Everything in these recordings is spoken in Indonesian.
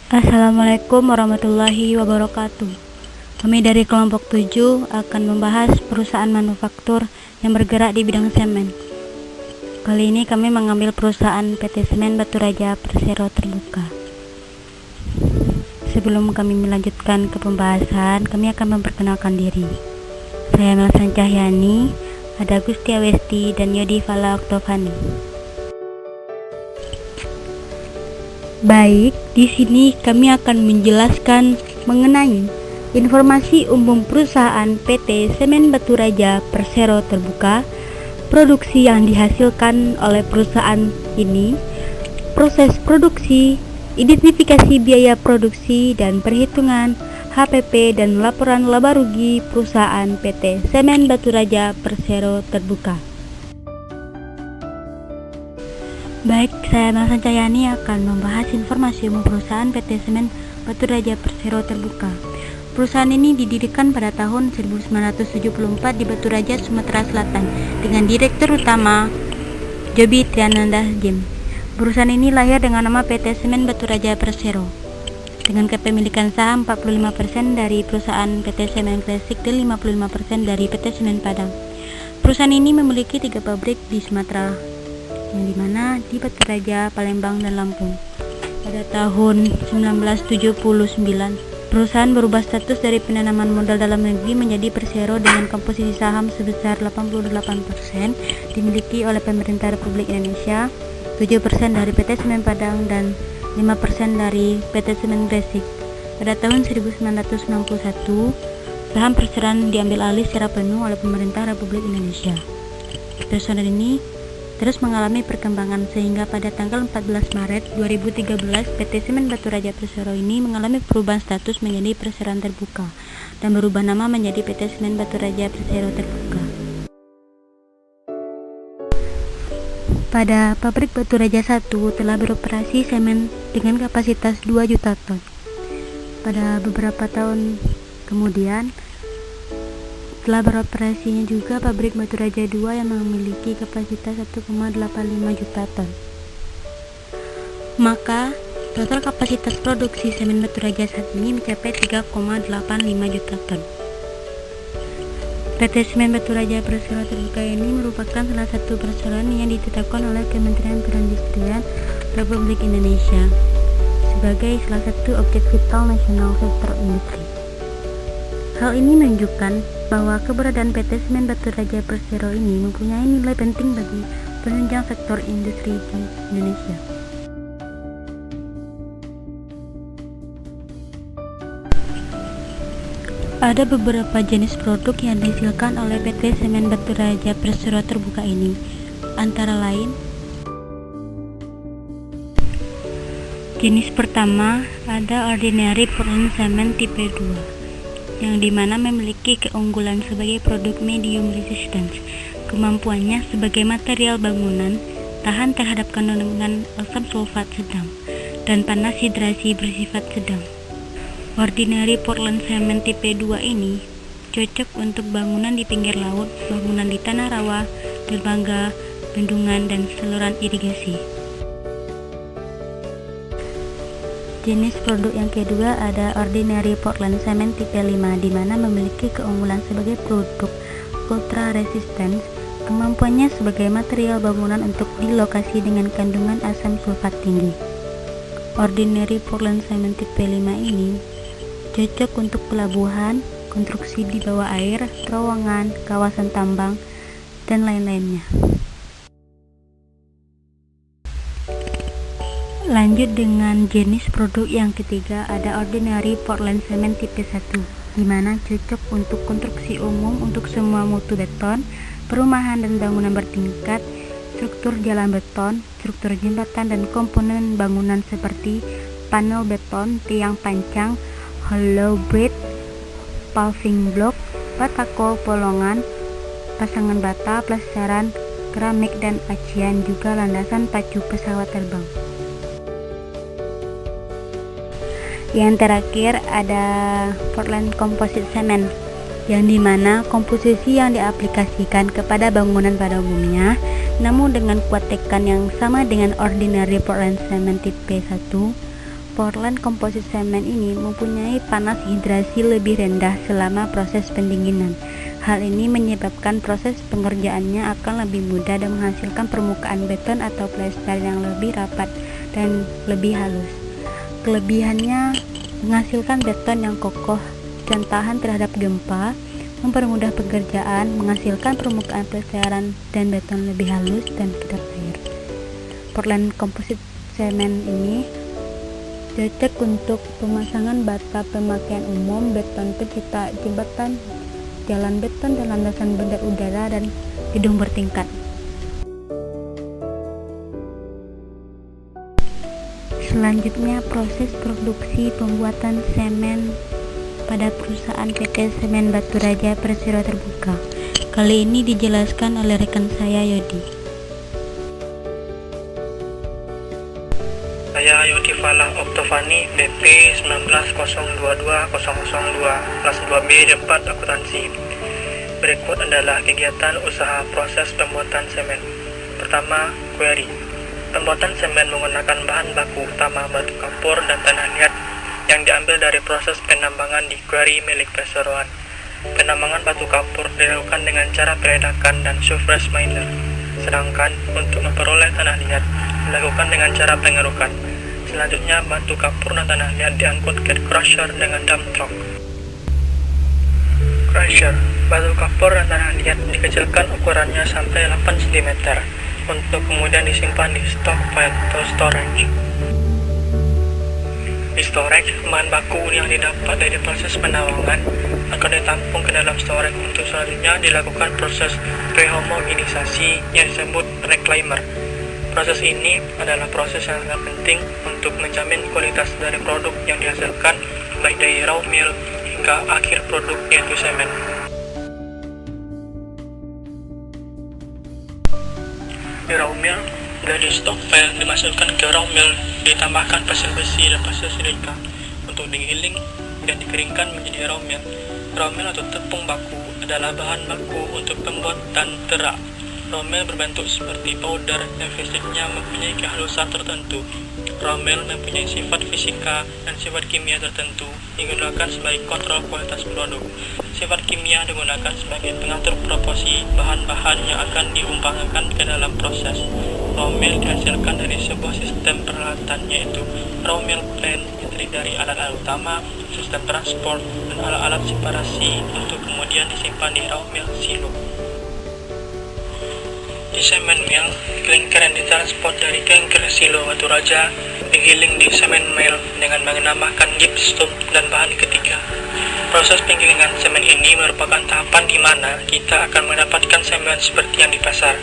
Assalamualaikum warahmatullahi wabarakatuh. Kami dari kelompok 7 akan membahas perusahaan manufaktur yang bergerak di bidang semen. Kali ini kami mengambil perusahaan PT Semen Batu Raja Persero Terbuka. Sebelum kami melanjutkan ke pembahasan, kami akan memperkenalkan diri. Saya Melsan Cahyani, ada Gusti Awesti dan Yodi Fala Oktovani. Baik, di sini kami akan menjelaskan mengenai informasi umum perusahaan PT Semen Batu Raja Persero Terbuka, produksi yang dihasilkan oleh perusahaan ini, proses produksi, identifikasi biaya produksi dan perhitungan HPP dan laporan laba rugi perusahaan PT Semen Batu Raja Persero Terbuka. Baik, saya Melsan Cahyani akan membahas informasi umum perusahaan PT Semen Batu Raja Persero Terbuka. Perusahaan ini didirikan pada tahun 1974 di Batu Raja, Sumatera Selatan dengan Direktur Utama Joby Triananda Jem. Perusahaan ini lahir dengan nama PT Semen Batu Raja Persero dengan kepemilikan saham 45% dari perusahaan PT Semen Gresik dan 55% dari PT Semen Padang. Perusahaan ini memiliki 3 pabrik di Sumatera, yang dimana di Batu Raja, Palembang, dan Lampung. Pada tahun 1979, perusahaan berubah status dari penanaman modal dalam negeri menjadi Persero dengan komposisi saham sebesar 88% dimiliki oleh pemerintah Republik Indonesia, 7% dari PT Semen Padang, dan 5% dari PT Semen Gresik. Pada tahun 1961, saham Persero diambil alih secara penuh oleh pemerintah Republik Indonesia. Perusahaan ini terus mengalami perkembangan sehingga pada tanggal 14 Maret 2013 PT Semen Batu Raja Persero ini mengalami perubahan status menjadi perseroan terbuka dan berubah nama menjadi PT Semen Batu Raja Persero Terbuka. Pada pabrik Batu Raja 1 telah beroperasi semen dengan kapasitas 2 juta ton. Pada beberapa tahun kemudian telah beroperasinya juga pabrik Batu Raja 2 yang memiliki kapasitas 1,85 juta ton. Maka total kapasitas produksi semen Batu Raja saat ini mencapai 3,85 juta ton. PT Semen Batu Raja Persero Terbuka ini merupakan salah satu perseroan yang ditetapkan oleh Kementerian Perindustrian Republik Indonesia sebagai salah satu objek vital nasional sektor industri. Hal ini menunjukkan bahwa keberadaan PT Semen Batu Raja Persero ini mempunyai nilai penting bagi penunjang sektor industri di Indonesia. Ada beberapa jenis produk yang dihasilkan oleh PT Semen Batu Raja Persero Terbuka ini, antara lain: jenis pertama ada Ordinary Portland Cement tipe 2, yang dimana memiliki keunggulan sebagai produk medium resistance. Kemampuannya sebagai material bangunan tahan terhadap kandungan asam sulfat sedang dan panas hidrasi bersifat sedang. Ordinary Portland Cement tipe 2 ini cocok untuk bangunan di pinggir laut, bangunan di tanah rawa, dermaga, bendungan, dan saluran irigasi. Jenis produk yang kedua ada Ordinary Portland Cement tipe 5, di mana memiliki keunggulan sebagai produk ultra resistance. Kemampuannya sebagai material bangunan untuk di lokasi dengan kandungan asam sulfat tinggi. Ordinary Portland Cement tipe 5 ini cocok untuk pelabuhan, konstruksi di bawah air, terowongan, kawasan tambang, dan lain-lainnya. Lanjut dengan jenis produk yang ketiga ada Ordinary Portland Cement tipe 1, di mana cocok untuk konstruksi umum untuk semua mutu beton, perumahan dan bangunan bertingkat, struktur jalan beton, struktur jembatan dan komponen bangunan seperti panel beton, tiang pancang, hollow bridge, paving block, batako, bolongan, pasangan bata, plesteran, keramik dan acian, juga landasan pacu pesawat terbang. Yang terakhir ada Portland Composite Cement, yang dimana komposisi yang diaplikasikan kepada bangunan pada umumnya, namun dengan kuat tekan yang sama dengan Ordinary Portland Cement tipe 1. Portland komposit semen ini mempunyai panas hidrasi lebih rendah selama proses pendinginan. Hal ini menyebabkan proses pengerjaannya akan lebih mudah dan menghasilkan permukaan beton atau plester yang lebih rapat dan lebih halus. Kelebihannya menghasilkan beton yang kokoh dan tahan terhadap gempa, mempermudah pekerjaan, menghasilkan permukaan plesteran dan beton lebih halus dan kedap air. Portland komposit semen ini cocok untuk pemasangan bata pemakaian umum, beton pencetak jembatan, jalan beton dan landasan bandar udara dan gedung bertingkat. Selanjutnya, proses produksi pembuatan semen pada perusahaan PT Semen Batu Raja Persero Terbuka. Kali ini dijelaskan oleh rekan saya, Yodi. Saya Yodi Falah Oktovani, BP 19022002 kelas 2B Depat Akuntansi. Berikut adalah kegiatan usaha proses pembuatan semen. Pertama, query. Pembuatan semen menggunakan bahan baku utama batu kapur dan tanah liat yang diambil dari proses penambangan di quarry milik perseroan. Penambangan batu kapur dilakukan dengan cara peledakan dan surface miner, sedangkan untuk memperoleh tanah liat dilakukan dengan cara pengerukan. Selanjutnya, batu kapur dan tanah liat diangkut ke crusher dengan dump truck. Crusher, batu kapur dan tanah liat dikecilkan ukurannya sampai 8 cm untuk kemudian disimpan di stockpile atau storage. Di storage, bahan baku yang didapat dari proses penambangan akan ditampung ke dalam storage untuk selanjutnya dilakukan proses rehomogenisasi yang disebut reclaimer. Proses ini adalah proses yang sangat penting untuk menjamin kualitas dari produk yang dihasilkan, baik dari raw mill hingga akhir produk yaitu semen. Di raw mill, dari stockpile dimasukkan ke raw mill, ditambahkan pasir besi dan pasir silika untuk digiling dan dikeringkan menjadi raw mill. Raw mill atau tepung baku adalah bahan baku untuk pembuatan terak. Raw mill berbentuk seperti powder yang fisiknya mempunyai kehalusan tertentu. Raw mill mempunyai sifat fisika dan sifat kimia tertentu yang digunakan sebagai kontrol kualitas produk. Sifat kimia digunakan sebagai pengatur proporsi bahan-bahan yang akan diumpamakan ke dalam proses. Raw mill dihasilkan dari sebuah sistem peralatan, yaitu raw mill plant yang terdiri dari alat-alat utama, sistem transport, dan alat-alat separasi untuk kemudian disimpan di raw mill silo. Di semen mill, klinker yang ditransport dari klinker silo Batu Raja digiling di semen mill dengan menambahkan gypsum dan bahan ketiga. Proses penggilingan semen ini merupakan tahapan di mana kita akan mendapatkan semen seperti yang di pasar.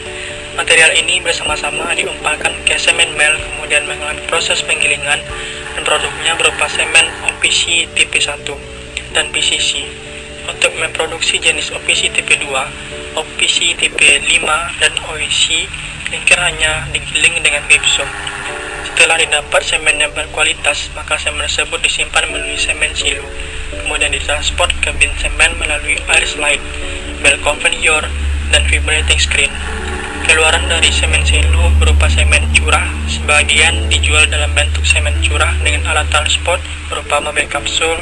Material ini bersama-sama diumpahkan ke semen mill, kemudian mengalami proses penggilingan dan produknya berupa semen OPC tipe 1 dan PCC. Untuk memproduksi jenis OPC tipe 2, OPC tipe 5, dan OEC, klinker hanya digiling dengan gypsum. Setelah didapat semen yang berkualitas, maka semen tersebut disimpan melalui semen silo, kemudian ditransport ke bin semen melalui air slide, bell conveyor, dan vibrating screen. Keluaran dari semen silo berupa semen curah, sebagian dijual dalam bentuk semen curah dengan alat transport berupa mobil kapsul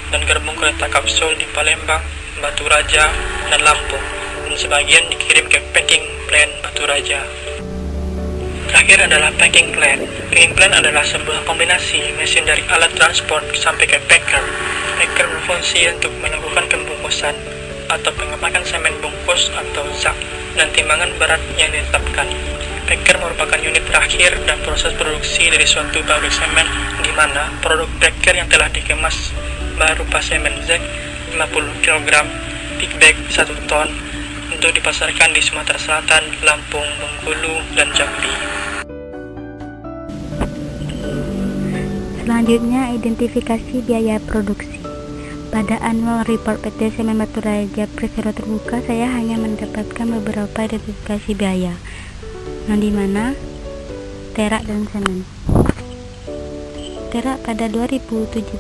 dan gerbong kereta kapsul di Palembang, Batu Raja, dan Lampung, dan sebagian dikirim ke packing plant Batu Raja. Terakhir adalah packing plant. Packing plant adalah sebuah kombinasi mesin dari alat transport sampai ke packer. Packer berfungsi untuk melakukan pembungkusan atau pengemakan semen bungkus atau zak dan timbangan berat yang ditetapkan. Packer merupakan unit terakhir dan proses produksi dari suatu pabrik semen, di mana produk packer yang telah dikemas berupa semen zak 50 kg, big bag 1 ton untuk dipasarkan di Sumatera Selatan, Lampung, Bengkulu, dan Jambi. Selanjutnya, identifikasi biaya produksi. Pada annual report PT Semen Batu Raja Persero Terbuka, saya hanya mendapatkan beberapa identifikasi biaya, yang dimana terak dan semen. Terak pada 2017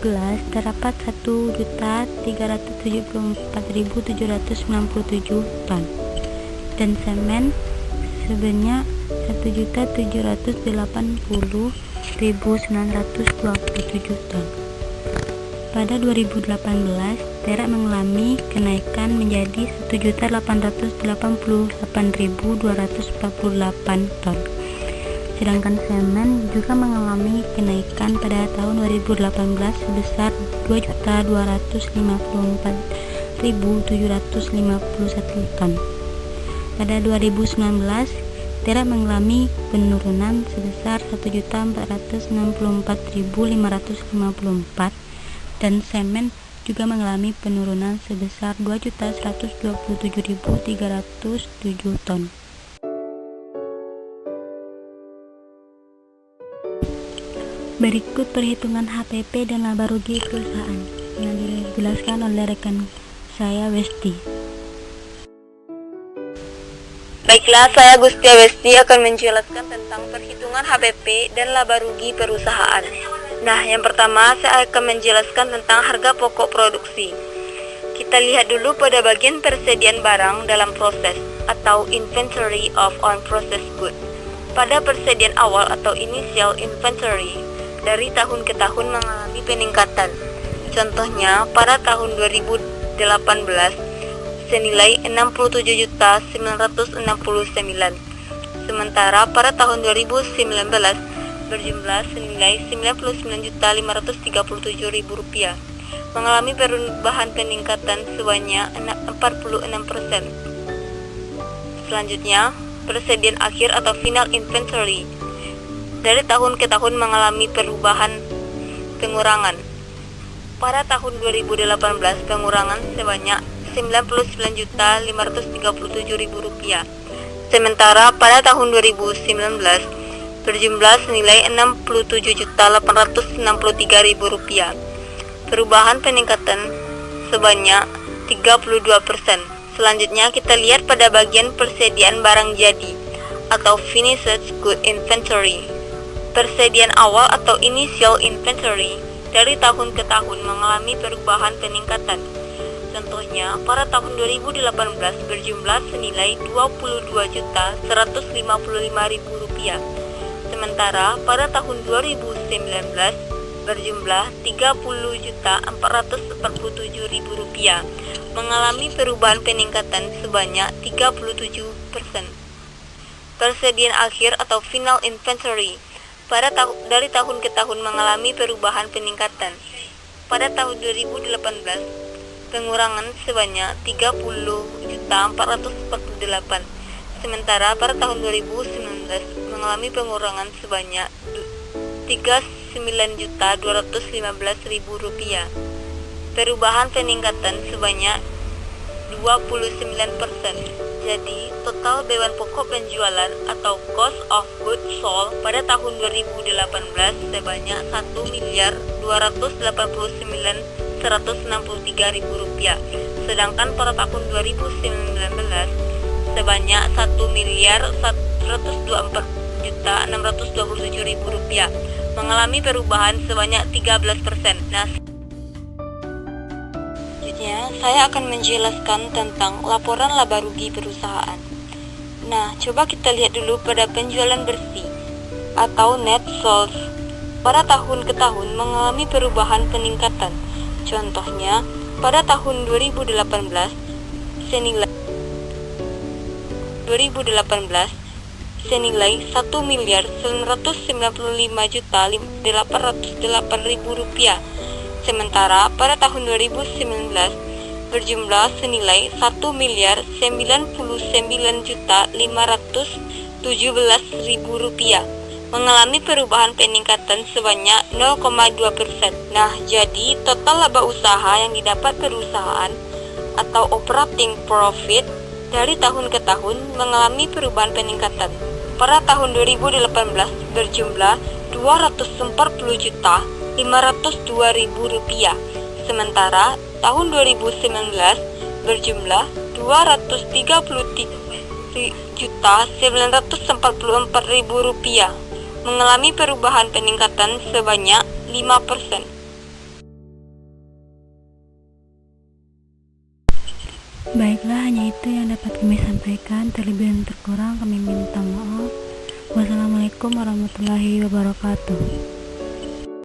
terdapat 1.374.797 ton dan semen sebanyak 1.780.000 1.927 ton. Pada 2018, terak mengalami kenaikan menjadi 1.888.248 ton. Sedangkan semen juga mengalami kenaikan pada tahun 2018 sebesar 2.254.751 ton. Pada 2019, terak mengalami penurunan sebesar 1.464.554 dan semen juga mengalami penurunan sebesar 2.127.307 ton. Berikut perhitungan HPP dan laba rugi perusahaan yang dijelaskan oleh rekan saya Westi. Baiklah, saya Gustia Westi akan menjelaskan tentang perhitungan HPP dan laba rugi perusahaan. Nah, yang pertama saya akan menjelaskan tentang harga pokok produksi. Kita lihat dulu pada bagian persediaan barang dalam proses atau inventory of unprocessed goods. Pada persediaan awal atau initial inventory, dari tahun ke tahun mengalami peningkatan. Contohnya, pada tahun 2018 senilai 67.969. Sementara pada tahun 2019 berjumlah senilai Rp99.537.000, mengalami perubahan peningkatan sebanyak 46%. Selanjutnya, persediaan akhir atau final inventory dari tahun ke tahun mengalami perubahan pengurangan. Pada tahun 2018 pengurangan sebanyak Rp99.537.000. Sementara pada tahun 2019 berjumlah senilai Rp67.863.000. Perubahan peningkatan sebanyak 32%. Selanjutnya kita lihat pada bagian persediaan barang jadi atau finished good inventory. Persediaan awal atau initial inventory dari tahun ke tahun mengalami perubahan peningkatan. Contohnya, pada tahun 2018 berjumlah senilai Rp22.155.000. Sementara pada tahun 2019 berjumlah Rp30.447.000, mengalami perubahan peningkatan sebanyak 37%. Persediaan akhir atau final inventory dari tahun ke tahun mengalami perubahan peningkatan. Pada tahun 2018 pengurangan sebanyak Rp30.448. Sementara pada tahun 2019 mengalami pengurangan sebanyak Rp39.215.000. Perubahan peningkatan sebanyak 29%. Jadi, total beban pokok penjualan atau cost of goods sold pada tahun 2018 sebanyak Rp1.289.163.000. Sedangkan pada tahun 2019 sebanyak Rp1.124.627.000, mengalami perubahan sebanyak 13%. Nah, selanjutnya saya akan menjelaskan tentang laporan laba rugi perusahaan. Nah, coba kita lihat dulu pada penjualan bersih atau net sales. Pada tahun ke tahun mengalami perubahan peningkatan. Contohnya, pada tahun 2018 senilai Rp1.995.808.000. Sementara pada tahun 2019 berjumlah senilai Rp1.099.517.000, mengalami perubahan peningkatan sebanyak 0,2%. Nah, jadi total laba usaha yang didapat perusahaan atau operating profit dari tahun ke tahun mengalami perubahan peningkatan. Pada tahun 2018 berjumlah Rp240.502.000. Sementara tahun 2019 berjumlah Rp233.944.000, mengalami perubahan peningkatan sebanyak 5%. Baiklah, hanya itu yang dapat kami sampaikan. Terlebih dan terkurang kami minta maaf. Wassalamualaikum Assalamualaikum warahmatullahi wabarakatuh.